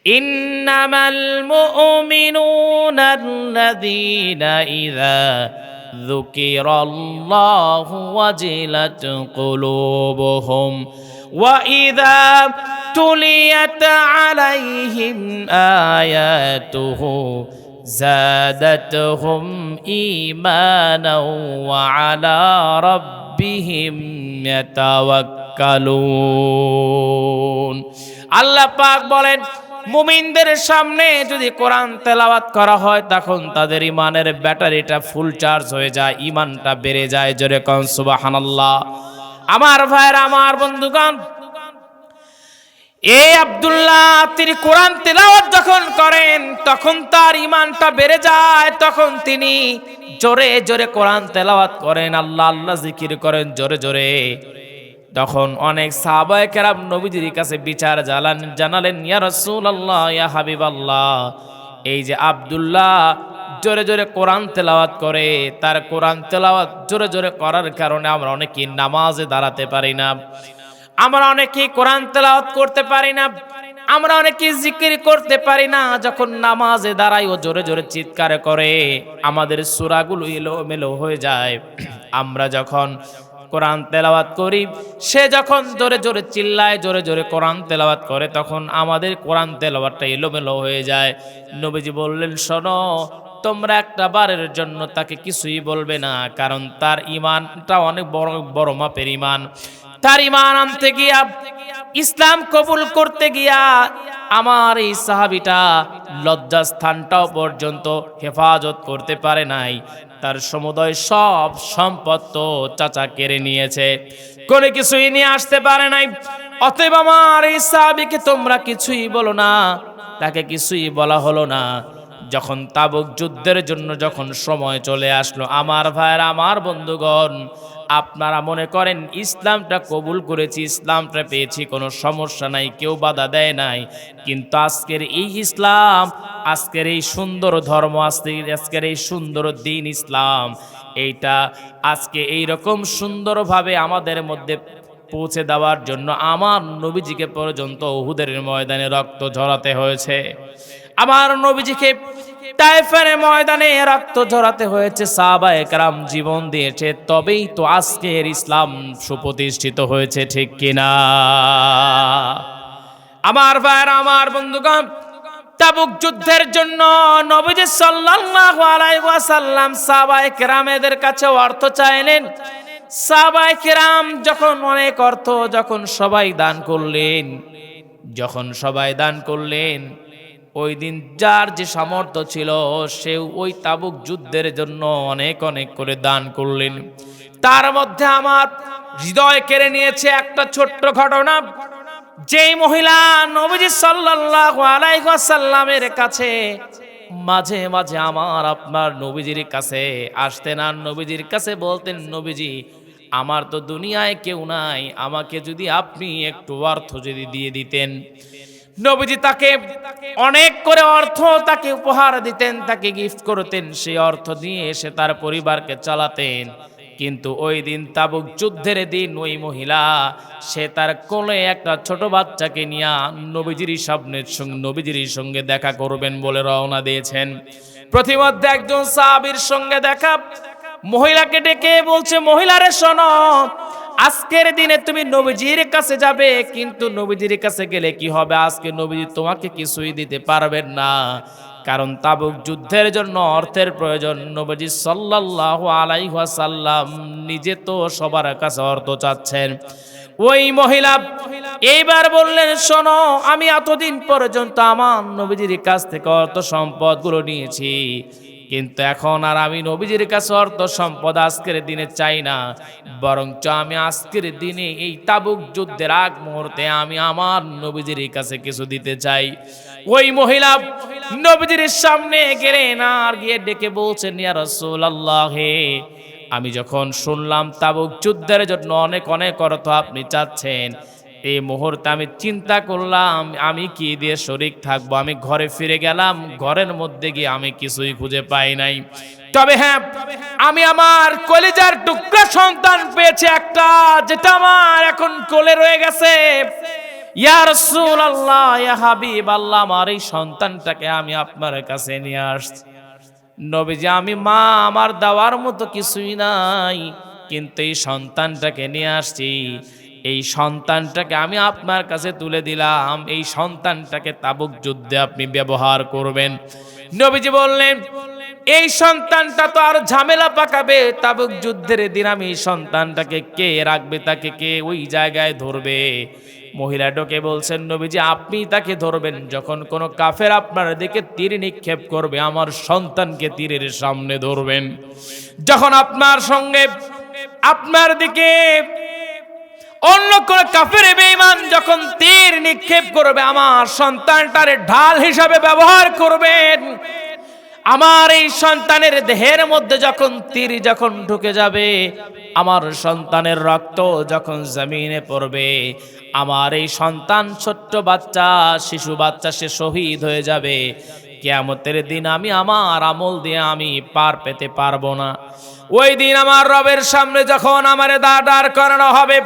ইন্নামাল মুমিনুনা আল্লাযীনা ইযা যুকিরাল্লাহু ওয়াজিলাত কুলুবুহুম ওয়া ইযা তুলিয়াত আলাইহিম আয়াতুহু زادتهم إيمانا وعلى ربهم يتوكلون আল্লাহ পাক বলেন মুমিনদের সামনে যদি কোরআন তেলাওয়াত করা হয় তখন তাদের ঈমানের ব্যাটারিটা ফুল চার্জ হয়ে যায়, ঈমানটা বেড়ে যায়। জোরে কোন সুবহানাল্লাহ। আমার ভাইরা, আমার বন্ধুগণ, এই আব্দুল্লাহ তিনি কোরআন তেলাওয়াত যখন করেন তখন তার ঈমানটা বেড়ে যায়, তখন তিনি জোরে জোরে কোরআন তেলাওয়াত করেন, আল্লাহ আল্লাহ জিকির করেন জোরে জোরে। তখন অনেক সাহাবায়ে কেরাম নবীজির কাছে বিচার জানালেন, ইয়া রাসূলুল্লাহ, ইয়া হাবিবাল্লাহ, এই যে আব্দুল্লাহ জোরে জোরে কোরআন তেলাওয়াত করে, তার কোরআন তেলাওয়াত জোরে জোরে করার কারণে আমরা অনেকেই নামাজে দাঁড়াতে পারি না, আমরা অনেকেই কোরআন তেলাওয়াত করতে পারি না, আমরা অনেকেই জিকির করতে পারি না। যখন নামাজে দাঁড়াই ও জোরে জোরে চিৎকার করে আমাদের সূরাগুলো এলোমেলো হয়ে যায়। আমরা যখন কোরআন তেলাওয়াত করি, সে যখন জোরে জোরে চিল্লায়, জোরে জোরে কোরআন তেলাওয়াত করে, তখন আমাদের কোরআন তেলাওয়াতটা এলোমেলো হয়ে যায়। নবীজি বললেন, শোনো, তোমরা একটা বারের জন্য তাকে কিছুই বলবে না, কারণ তার ঈমানটা অনেক বড় বড় মাপের ঈমান। তার ঈমান আনতে গিয়া, ইসলাম কবুল করতে গিয়া আমার এই সাহাবীটা লজ্জাস্থানটাও পর্যন্ত হেফাজত করতে পারে নাই। তার সমুদয় সব সম্পদ তো চাচা কেড়ে নিয়েছে, কোনো কিছুই নিয়ে আসতে পারে নাই। অতএব আমার এই সাহাবীকে তোমরা কিছুই বলো না, তাকে কিছুই বলা হলো না। যখন তাবুক যুদ্ধের জন্য যখন সময় চলে আসলো, আমার ভাইয়েরা, আমার বন্ধুগণ, আপনারা মনে করেন ইসলামটা কবুল করেছি, ইসলামটা পেয়েছি, কোনো সমস্যা নাই, কেউ বাধা দেয় নাই। কিন্তু আজকের এই ইসলাম, আজকের এই সুন্দর ধর্ম, আজকের এই সুন্দর দ্বীন ইসলাম, এইটা আজকে এই রকম সুন্দরভাবে আমাদের মধ্যে পৌঁছে দেওয়ার জন্য আমার নবীজিকে পর্যন্ত উহুদের ময়দানে রক্ত ঝরাতে হয়েছে। আমার নবীজিকে তায়েফের ময়দানে রক্ত ঝরাতে হয়েছে, সাহাবায়ে কেরাম জীবন দিয়েছে, তবেই তো আজকের ইসলাম সুপ্রতিষ্ঠিত হয়েছে, ঠিক কিনা? আমার ভাইরা, আমার বন্ধুগণ, তাবুক যুদ্ধের জন্য নবীজি সাল্লাল্লাহু আলাইহি ওয়াসাল্লাম সাহাবায়ে কেরামদের কাছে অর্থ চাইলেন। সাহাবায়ে কেরাম যখন অনেক অর্থ যখন সবাই দান করলেন, ওই দিন যার যে সামর্থ্য ছিল সে ওই তাবুক যুদ্ধের জন্য অনেক অনেক করে দান করলেন। তার মধ্যে আমার হৃদয় কেড়ে নিয়েছে একটা ছোট্ট ঘটনা। যেই মহিলা নবীজি সাল্লাল্লাহু আলাইহি ওয়াসাল্লামের কাছে মাঝে মাঝে আমার আপনার নবীজির কাছে আসতেন, আর নবীজির কাছে বলতেন, নবীজি, আমার তো দুনিয়ায় কেউ নাই, আমাকে যদি আপনি একটু অর্থ যদি দিয়ে দিতেন। নবীজি তাকে অনেক করে অর্থ তাকে উপহার দিতেন, তাকে গিফট করতেন, সেই অর্থ দিয়ে এসে তার পরিবারকে চালাতেন। কিন্তু ওই দিন তাবুক যুদ্ধের দিন ওই মহিলা সে তার কোলে একটা ছোট বাচ্চাকে নিয়ে নবীজির সঙ্গে দেখা করবেন বলে রওনা দিয়েছেন। প্রতিমধ্যে একজন সাহাবীর সঙ্গে দেখা, মহিলাকে ডেকে বলছে, মহিলারে শোনো, আজকের দিনে তুমি নবীজির কাছে যাবে, কিন্তু নবীজির কাছে গেলে কি হবে? আজকে নবীজি তোমাকে কিছুই দিতে পারবেন না, কারণ তাবুক যুদ্ধের জন্য অর্থের প্রয়োজন। নবীজি সাল্লাল্লাহু আলাইহি ওয়াসাল্লাম নিজে তো সবার কাছে অর্থ চাচ্ছেন। ওই মহিলা এইবার বললেন, শোনো, আমি এতদিন পর্যন্ত আমার নবীজির কাছ থেকে অর্থ সম্পদগুলো নিয়েছি, কিন্তু এখন আর আমি নবীজির কাছে অর্থ সম্পদ আজকের দিনে চাই না, বরঞ্চ আমি আজকের দিনে এই তাবুক যুদ্ধের আগ মুহূর্তে আমি আমার নবীজির কাছে কিছু দিতে চাই। ওই মহিলা নবীজির সামনে গেলেন, আর গিয়ে ডেকে বলছেন, ইয়া রাসূলুল্লাহ, হে, আমি যখন শুনলাম তাবুক যুদ্ধের জন্য অনেক অনেক অর্থ আপনি চাচ্ছেন, এই মুহূর্তে আমি চিন্তা করলাম আমি কি দিয়ে শরীক থাকবো। আমি ঘরে ফিরে গেলাম, ঘরের মধ্যে গিয়ে আমি কিছুই খুঁজে পাই নাই। তবে হ্যাঁ, আমি আমার কলিজার টুকরা সন্তান পেয়েছি একটা, যেটা আমার এখন কোলে রয়ে গেছে। ইয়া রাসূলুল্লাহ, ইয়া হাবিবাল্লাহ, আমার এই সন্তানটাকে আমি আপনার কাছে নিয়ে আসছি। নবীজি, আমি মা আমার দেওয়ার মতো কিছুই নাই, কিন্তু এই সন্তানটাকে নিয়ে আসছি। এই সন্তানটাকে আমি আপনার কাছে তুলে দিলাম, এই সন্তানটাকে তাবুক যুদ্ধে আপনি ব্যবহার করবেন। নবীজি বললেন, এই সন্তানটা তো আর ঝামেলা পাকাবে, তাবুক যুদ্ধের দিন আমি এই সন্তানটাকে কে রাখবে, তাকে কে ওই জায়গায় ধরবে? মহিলা ডোকে বলছেন, নবীজি আপনি তাকে ধরবেন। যখন কোনো কাফের আপনার দিকে তীর নিক্ষেপ করবে, আমার সন্তানকে তীরের সামনে ধরবেন। যখন আপনার সঙ্গে আপনার দিকে অন্য কোন কাফের বেঈমান যখন তীর নিক্ষেপ করবে, আমার সন্তানটারে ঢাল হিসাবে ব্যবহার করবেন। আমার এই সন্তানের দেহের মধ্যে যখন তীর যখন ঢুকে যাবে, আমার সন্তানের রক্ত যখন জমিনে পড়বে, আমার এই সন্তান ছোট্ট বাচ্চা, শিশু বাচ্চা, সে শহীদ হয়ে যাবে। কিয়ামতের দিন আমি আমার আমল দিয়ে আমি পার পেতে পারবো না। ওই দিন আমার রবের সামনে যখন আমারে দাঁড় করানো হবে,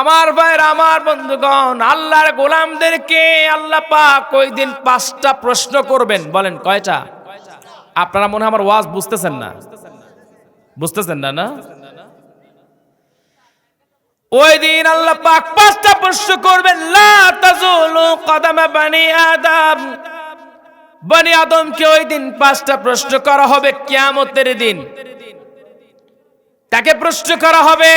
আমার ভাইয়ের, আমার বন্ধুগণ, আল্লাহর গোলামদেরকে আল্লাহ পাক ওই দিন 5টা প্রশ্ন করবেন। বলেন কয়টা? আপনারা মনে হয় আমার ওয়াজ বুঝতেছেন না, বুঝতেছেন না? না, ওই দিন আল্লাহ পাক 5টা প্রশ্ন করবেন। লা তাজুলু কদামা বানি আদম, বনি আদমকে ওই দিন 5টা প্রশ্ন করা হবে কিয়ামতের দিন। তাকে প্রশ্ন করা হবে,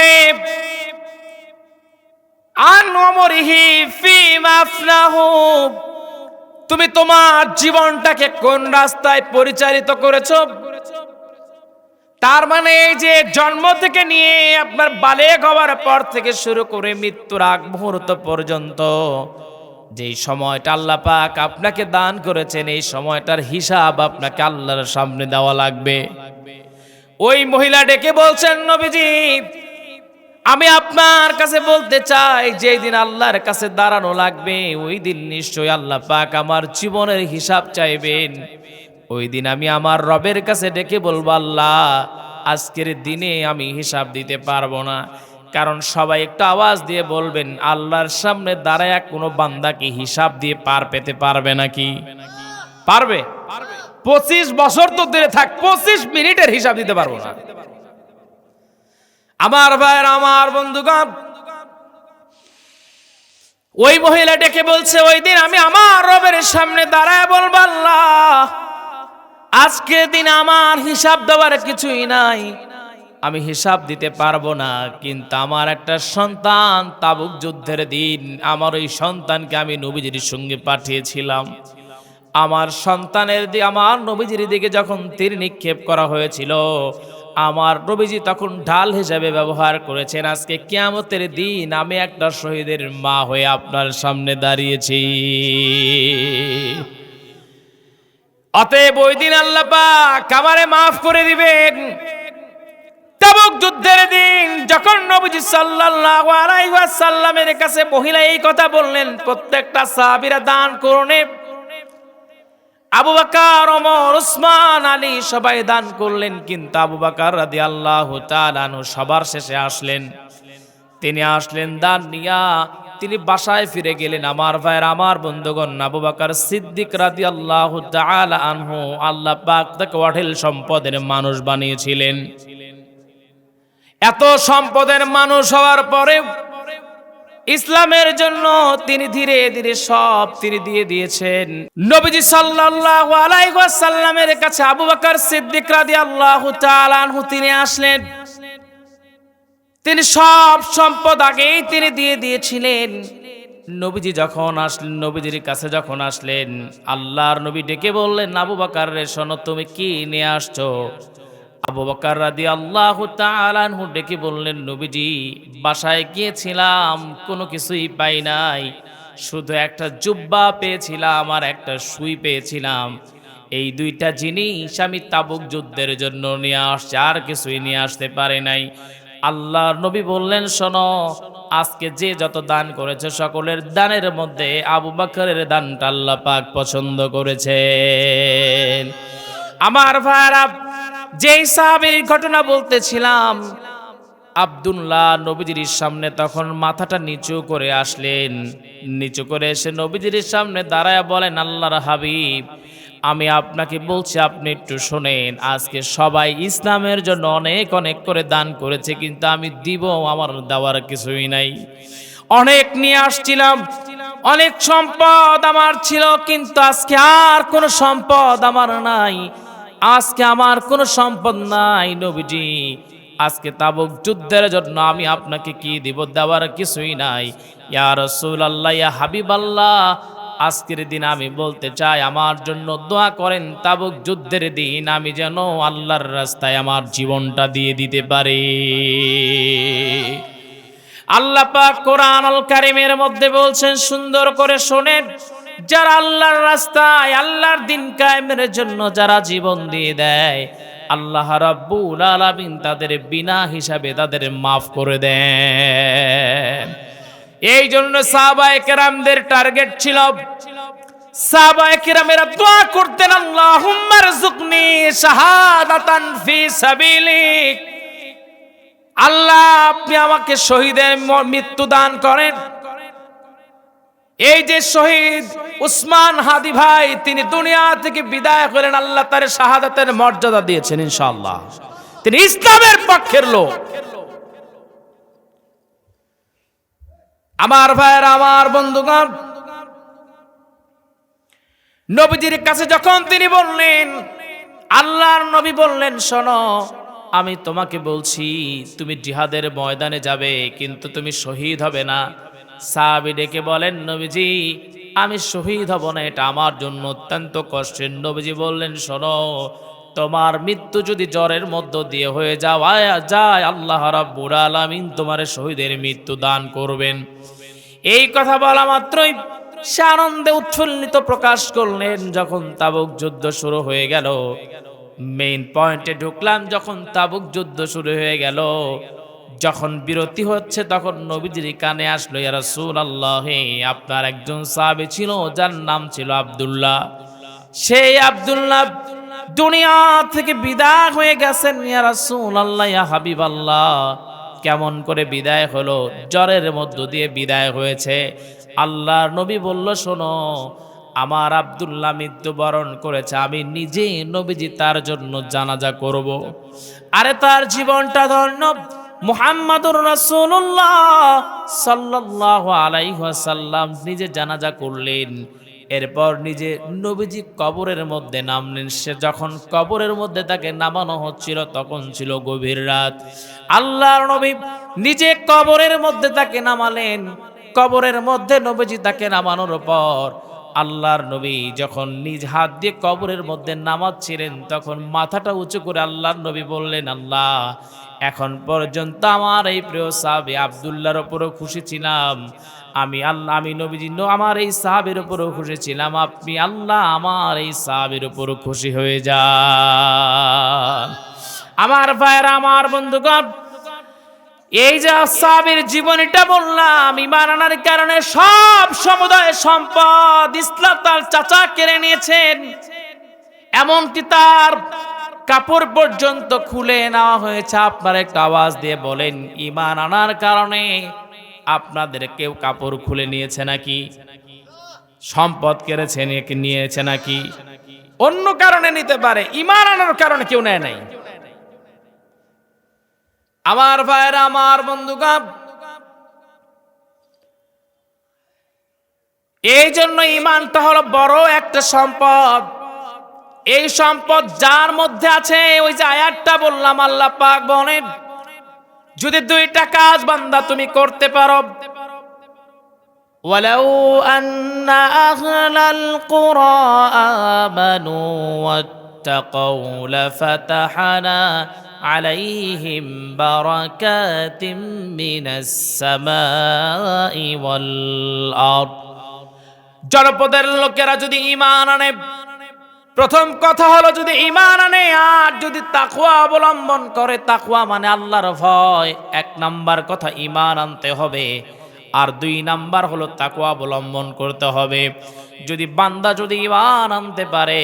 আন উমরিহি ফিমা আফনাহু, তুমি তোমার জীবনটাকে কোন রাস্তায় পরিচালিত করেছো? তার মানে এই যে জন্ম থেকে নিয়ে আপনার বালেগ হওয়ার পর থেকে শুরু করে মৃত্যুর আগ মুহূর্ত পর্যন্ত যেই সময়টা আল্লাহ পাক আপনাকে দান করেছেন, এই সময়টার হিসাব আপনাকে আল্লাহর সামনে দেওয়া লাগবে। ওই মহিলা ডেকে বলছেন, নবীজি আমি আপনার কাছে বলতে চাই, যেই দিন আল্লাহর কাছে দাঁড়ানো লাগবে, ওই দিন নিশ্চয়ই আল্লাহ পাক আমার জীবনের হিসাব চাইবেন। ওই দিন আমি আমার রবের কাছে ডেকে বলবো, আল্লাহ আজকের দিনে আমি হিসাব দিতে পারবো না। কারণ সবাই একটু আওয়াজ দিয়ে বলবেন, আল্লাহর সামনে দাঁড়ায় কোনো বান্দা কি হিসাব দিয়ে পার পেতে পারবে নাকি? পারবে? 25 বছর তো দূরে থাক, 25 মিনিটের হিসাব দিতে পারবো না। আমার ভাইয়ের, আমার বন্ধুগণ, ওই মহিলা ডেকে বলছে, ওই দিন আমি আমার রবের সামনে দাঁড়ায় বলবো, আল্লাহ আজকের দিন আমার হিসাব দেওয়ার কিছুই নাই, আমি হিসাব দিতে পারবো না। কিন্তু আমার একটা সন্তান, তাবুক যুদ্ধের দিন আমার ওই সন্তানকে আমি নবীজির সঙ্গে পাঠিয়েছিলাম। আমার সন্তানের দিকে, আমার নবীজির দিকে যখন তীর নিক্ষেপ করা হয়েছিল, আমার নবীজি তখন ঢাল হিসেবে ব্যবহার করেছেন। আজকে কিয়ামতের দিন আমি একটা শহীদের মা হয়ে আপনার সামনে দাঁড়িয়েছি। অতএব ওই দিন আল্লাহ পাক আমারে মাফ করে দিবেন। তাবুক যুদ্ধের দিন যখন নবীজি সাল্লাল্লাহু আলাইহি ওয়াসাল্লামের কাছে মহিলা এই কথা বললেন, প্রত্যেকটা সাহাবীরা দান করুন। আবু বকর, ওমর, উসমান, আলী সবাই দান করলেন, কিন্তু আবু বকর রাদিয়াল্লাহু তাআলা আনহু সবার শেষে আসলেন। তিনি আসলেন দান নিয়া, তিনি বাসায় ফিরে গেলেন। আমার ভাইয়ের, আমার বন্ধুগণ, আবু বকর সিদ্দিক রাদিয়াল্লাহু তাআলা আনহু আল্লাহ পাক তাকে অঢেল সম্পদের মানুষ বানিয়েছিলেন। এত সম্পদের মানুষ হওয়ার পরে ইসলামের জন্য তিনি ধীরে ধীরে সব তিনি দিয়ে দিয়েছেন। নবীজি সাল্লাল্লাহু আলাইহি ওয়াসাল্লামের কাছে আবু বকর সিদ্দিক রাদিয়াল্লাহু তাআলা আনহু তিনি আসলেন। তিনি সব সম্পদ আগেই তিনি দিয়ে দিয়েছিলেন। নবীজি যখন আসলেন, নবীজির কাছে যখন আসলেন, আল্লাহর নবী ডেকে বললেন, আবু বকর রে শোনো, তুমি কি নিয়ে আসছো? আবু বকর রাদিয়াল্লাহু তাআলা আনহু ডেকে বললেন, নবীজি বাসায় গিয়েছিলাম, কোনো কিছুই পাই নাই, শুধু একটা জুব্বা পেয়েছিলাম আর একটা সুই পেয়েছিলাম। এই দুইটা জিনিস আমি তাবুক যুদ্ধের জন্য নিয়ে আসছি, আর কিছুই নিয়ে আসতে পারি নাই। আল্লাহর নবী বললেন, শোনো, আজকে যে যত দান করেছে সকলের দানের মধ্যে আবু বকরের দানটা আল্লাহ পাক পছন্দ করেছেন। আমার ভাইরা, যেই সাহাবীর ঘটনা বলতেছিলাম, আব্দুল্লাহ নবীজির সামনে তখন মাথাটা নিচু করে আসলেন। নিচু করে এসে নবীজির সামনে দাঁড়ায় বলেন, আল্লাহর হাবিব, আমি আপনাকে বলছি, আপনি একটু শোনেন। আজকে সবাই ইসলামের জন্য অনেক অনেক করে দান করেছে, কিন্তু আমি দিব, আমার দেওয়ার কিছুই নাই। অনেক নিয়ে আসছিলাম, অনেক সম্পদ আমার ছিল, কিন্তু আজকে আর কোনো সম্পদ আমার নাই। আজকে আমার কোনো সম্পদ নাই নবীজি। আজকে তাবুক যুদ্ধের জন্য আমি আপনাকে কি দিব, দেওয়ার কিছুই নাই। ইয়া রাসূলুল্লাহ, ইয়া হাবিবাল্লাহ, আজকের দিন আমি বলতে চাই, আমার জন্য দোয়া করেন। তাবুক যুদ্ধের দিন আমি যেন আল্লাহর রাস্তায় আমার জীবনটা দিয়ে দিতে পারি। আল্লাহ পাক কোরআনুল কারীমের মধ্যে বলছেন, সুন্দর করে শোনেন, যারা আল্লাহর রাস্তায় আল্লাহর দিন কায়েমের জন্য যারা জীবন দিয়ে দেয়, আল্লাহ রাব্বুল আলামিন তাদের বিনা হিসাবে তাদের মাফ করে দেন। এই জন্য সাহাবায়ে কেরামদের টার্গেট ছিল, সাহাবায়ে কেরামেরা দোয়া করতেন, আল্লাহুম্মা রযুকনি শাহাদাতান ফি সাবিলিক, আল্লাহ আপনি আমাকে শহীদের মৃত্যু দান করেন। এই যে শহীদ উসমান হাদি ভাই, তিনি দুনিয়া থেকে বিদায় করেন, আল্লাহ তার শাহাদাতের মর্যাদা দিয়েছেন ইনশাআল্লাহ। তিনি ইসলামের পক্ষের লোক। আমার ভাইয়েরা, আমার বন্ধুগণ, নবীজির কাছে যখন তিনি বললেন, আল্লাহর নবী বললেন, শোনো, আমি তোমাকে বলছি, তুমি জিহাদের ময়দানে যাবে, কিন্তু তুমি শহীদ হবে না। সাহাবী ডেকে বলেন, নবীজি, আমি শহীদ হব না, এটা আমার জন্য অত্যন্ত কষ্টের। নবীজি বললেন, শোনো, তোমার মৃত্যু যদি জ্বরের মধ্য দিয়ে হয়ে যায়, আল্লাহ রাব্বুল আলামিন তোমার শহীদের মৃত্যু দান করবেন। এই কথা বলা মাত্রই সে আনন্দে উৎফুল্লিত প্রকাশ করলেন। যখন তাবুক যুদ্ধ শুরু হয়ে গেল, মেইন পয়েন্টে ঢুকলাম, যখন তাবুক যুদ্ধ শুরু হয়ে গেল, যখন বিরতি হচ্ছে, তখন নবীজির কানে আসলো, ইয়া রাসূলুল্লাহ, আপনার একজন সাহাবী ছিল যার নাম ছিল আব্দুল্লাহ। সেই আব্দুল্লাহ দুনিয়া থেকে বিদায় হয়ে গেছেন। ইয়া রাসূলুল্লাহ, ইয়া হাবিবাল্লাহ, কেমন করে বিদায় হলো? জ্বরের মধ্য দিয়ে বিদায় হয়েছে। আল্লাহর নবী বলল, শোনো, আমার আব্দুল্লাহ মৃত্যুবরণ করেছে, আমি নিজে নবীজি তার জন্য জানাজা করব। আরে তার জীবনটা ধন্য। মুহাম্মাদুর রাসূলুল্লাহ সাল্লাল্লাহু আলাইহি ওয়াসাল্লাম নিজে জানাজা করলেন। এরপর নিজে নবীজি কবরের মধ্যে নামলেন। সে যখন কবরের মধ্যে তাকে নামানো হচ্ছিল, তখন ছিল গভীর রাত। আল্লাহর নবী নিজে কবরের মধ্যে তাকে নামালেন। কবরের মধ্যে নবীজি তাকে নামানোর পর আল্লাহর নবী যখন নিজ হাত দিয়ে কবরের মধ্যে নামাচ্ছিলেন, তখন মাথাটা উঁচু করে আল্লাহর নবী বললেন, আল্লাহ, এখন পর্যন্ত আমার এই প্রিয় সাহাবী আব্দুল্লাহর উপরও খুশি ছিলাম, আমি নবীজি আমার এই সাহাবীর উপরও খুশি ছিলাম, আপনি আল্লাহ আমার এই সাহাবীর উপরও খুশি হয়ে যান। আমার ভাইয়েরা, আমার বন্ধুগণ, এই যে সাহাবীর জীবনীটা বললাম, ঈমান আনার কারণে সব সমুদায় সম্পদ ইসলাম তার চাচা কেড়ে নিয়েছেন। এমনকি তার কাপড় পর্যন্ত খুলে নেওয়া হয়েছে। আপনারা একটু আওয়াজ দিয়ে বলেন, ঈমান আনার কারণে আপনাদের কেউ কাপড় খুলে নিয়েছে নাকি? সম্পদ কেড়েছে নিয়েছে নাকি? অন্য কারণে নিতে পারে, ঈমান আনার কারণে কেউ নেয় নাই। আমার ভাইরা, আমার বন্ধুগণ, এই জন্য ঈমানটা হলো বড় একটা সম্পদ। এই সম্পদ যার মধ্যে আছে, ওই যে আয়াতটা বললাম, আল্লাহ পাক বলেন, যদি দুইটা কাজ বান্দা তুমি করতে পারো, ওয়ালাউ আন্না আহলাল কুরা আমানু ওয়াত্তাকাউ লাফাতাহনা আলাইহিম বারাকাতিম মিনাস সামাই ওয়াল আরদ। জনপদের লোকেরা যদি ঈমান আনে, প্রথম কথা হলো যদি ঈমান আনে আর যদি তাকওয়া অবলম্বন করে, তাকওয়া মানে আল্লাহর ভয়, এক নাম্বার কথা ঈমান আনতে হবে। আর দুই নাম্বার হলো তাকওয়া অবলম্বন করতে হবে। যদি বান্দা যদি ঈমান আনতে পারে,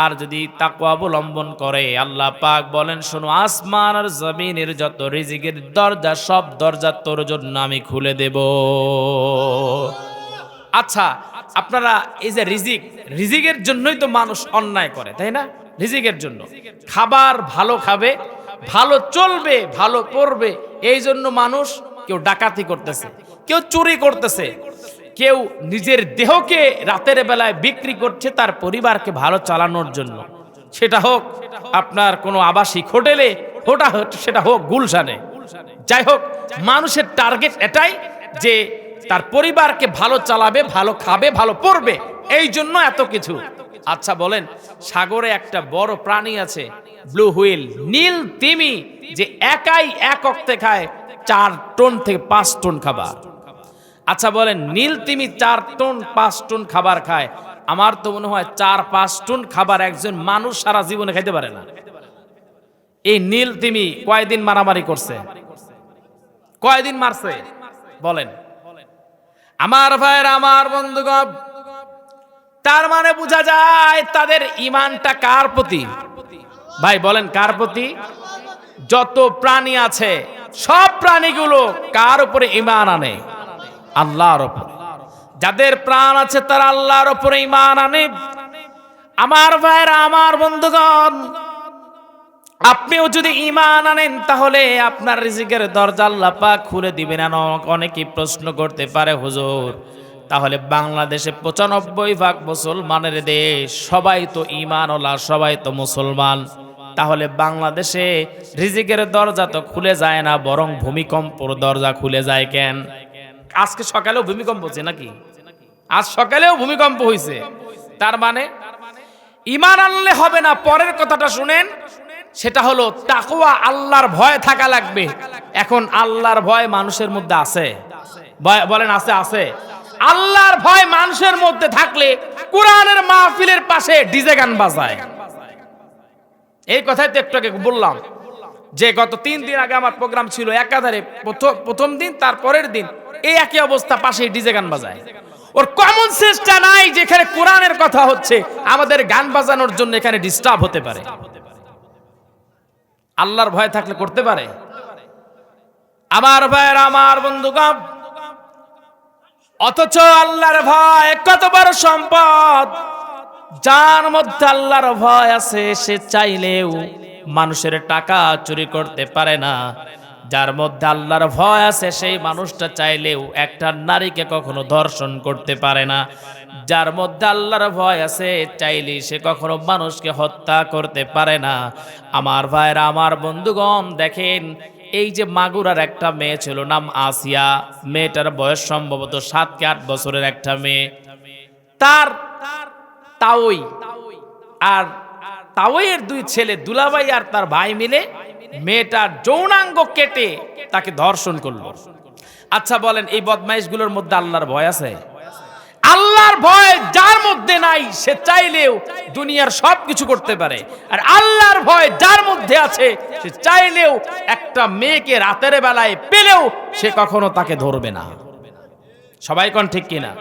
আর যদি তাকওয়া অবলম্বন করে, আল্লাহ পাক বলেন শোনো, আসমান আর জমিনের যত রিজিকের দরজা, সব দরজা তোর জন্য আমি খুলে দেব। আচ্ছা, আপনারা এই যে রিজিকের জন্যই তো মানুষ অন্যায় করে, তাই না? রিজিকের জন্য খাবার ভালো খাবে, ভালো চলবে, ভালো পড়বে, এই জন্য মানুষ কেউ ডাকাতি করতেছে, কেউ চুরি করতেছে, কেউ নিজের দেহকে রাতের বেলায় বিক্রি করছে তার পরিবারকে ভালো চালানোর জন্য। সেটা হোক আপনার কোনো আবাসিক হোটেলে, সেটা হোক গুলশানে, যাই হোক মানুষের টার্গেট এটাই যে তার পরিবারকে ভালো চালাবে, ভালো খাবে, ভালো পড়বে, এই জন্য এত কিছু। আচ্ছা বলেন, সাগরে একটা বড় প্রাণী আছে ব্লু হুইল, নীল তিমি, যে একাই এক অক্তে খায় 4 টন থেকে 5 টন খাবার। আচ্ছা বলেন, নীল তিমি 4 টন 5 টন খাবার খায়, আমার তো মনে হয় 4-5 টন খাবার একজন মানুষ সারা জীবনে খাইতে পারে না। এই নীল তিমি কয়দিন মারামারি করছে? কয়দিন মারছে বলেন? আমার ভাইয়ের, আমার বন্ধুগণ, তার মানে বোঝা যায় তাদের ঈমানটা কার প্রতি? ভাই বলেন কার প্রতি? যত প্রাণী আছে সব প্রাণীগুলো কার উপরে ঈমান আনে? আল্লাহর উপর। যাদের প্রাণ আছে তারা আল্লাহর উপরে ঈমান আনে। আমার ভাইরা, আমার বন্ধুগণ, আপনিও যদি ঈমান আনেন তাহলে আপনার রিজিকের দরজা আল্লাহ পাক খুলে দিবেন। অনেকেই প্রশ্ন করতে পারে, হুজুর তাহলে বাংলাদেশে 95% মুসলমানের দেশ, সবাই তো ঈমানওয়ালা, সবাই তো মুসলমান, তাহলে বাংলাদেশে রিজিকের দরজা তো খুলে যায় না, বরং ভূমিকম্পর দরজা খুলে যায় কেন? আজকে সকালেও ভূমিকম্প হচ্ছে নাকি? আজ সকালেও ভূমিকম্প হয়েছে। তার মানে ঈমান আনলে হবে না। পরের কথাটা শুনেন, সেটা হলো তাকওয়া, আল্লাহর ভয় থাকা লাগবে। এখন আল্লাহর ভয় মানুষের মধ্যে আছে? বলেন আছে? আছে। আল্লাহর ভয় মানুষের মধ্যে থাকলে কোরআনের মাহফিলের পাশে ডিজে গান বাজায়। এই কথাই তো একটু আগে বললাম যে গত 3 দিন আগে আমার প্রোগ্রাম ছিল, একাধারে প্রথম দিন তার পরের দিন এই একই অবস্থা, পাশে ডিজে গান বাজায়। ওর কমন সেন্সটা নাই, যেখানে কোরআনের কথা হচ্ছে আমাদের গান বাজানোর জন্য এখানে ডিস্টার্ব হতে পারে। আল্লাহর ভয় থাকলে করতে পারে? আমার ভাইয়ের, আমার বন্ধুগণ, অথচ আল্লাহর ভয় কত বড় সম্পদ। যার মধ্যে আল্লাহর ভয় আছে সে চাইলেও মানুষের টাকা চুরি করতে পারে না। যার মধ্যে আল্লাহর ভয় আছে সেই মানুষটা চাইলেও একটা নারীকে কখনো ধর্ষণ করতে পারে না। যার মধ্যে আল্লাহর ভয় আছে চাইলে সে কখনো মানুষকে হত্যা করতে পারে না। আমার ভাইরা, আমার বন্ধুগণ, দেখেন এই যে মাগুরার একটা মেয়ে ছিল, নাম আসিয়া, মেয়েটার বয়স সম্ভবত 7 কি 8 বছরের একটা মেয়ে। তার তাওই আর তাওয়ের 2 ছেলে, দুলাভাই আর তার ভাই মিলে মেয়েটার যৌনাঙ্গ কেটে তাকে ধর্ষণ করলো। আচ্ছা বলেন, এই বদমাইশগুলোর মধ্যে আল্লাহর ভয় আছে? আল্লাহর ভয় যার মধ্যে নাই সে চাইলেও দুনিয়ার সবকিছু করতে পারে, আর আল্লাহর ভয় যার মধ্যে আছে সে চাইলেও একটা মেয়েকে রাতের বেলায় পেলেও সে কখনো তাকে ধরবে না। সবাই কোন ঠিক কিনা?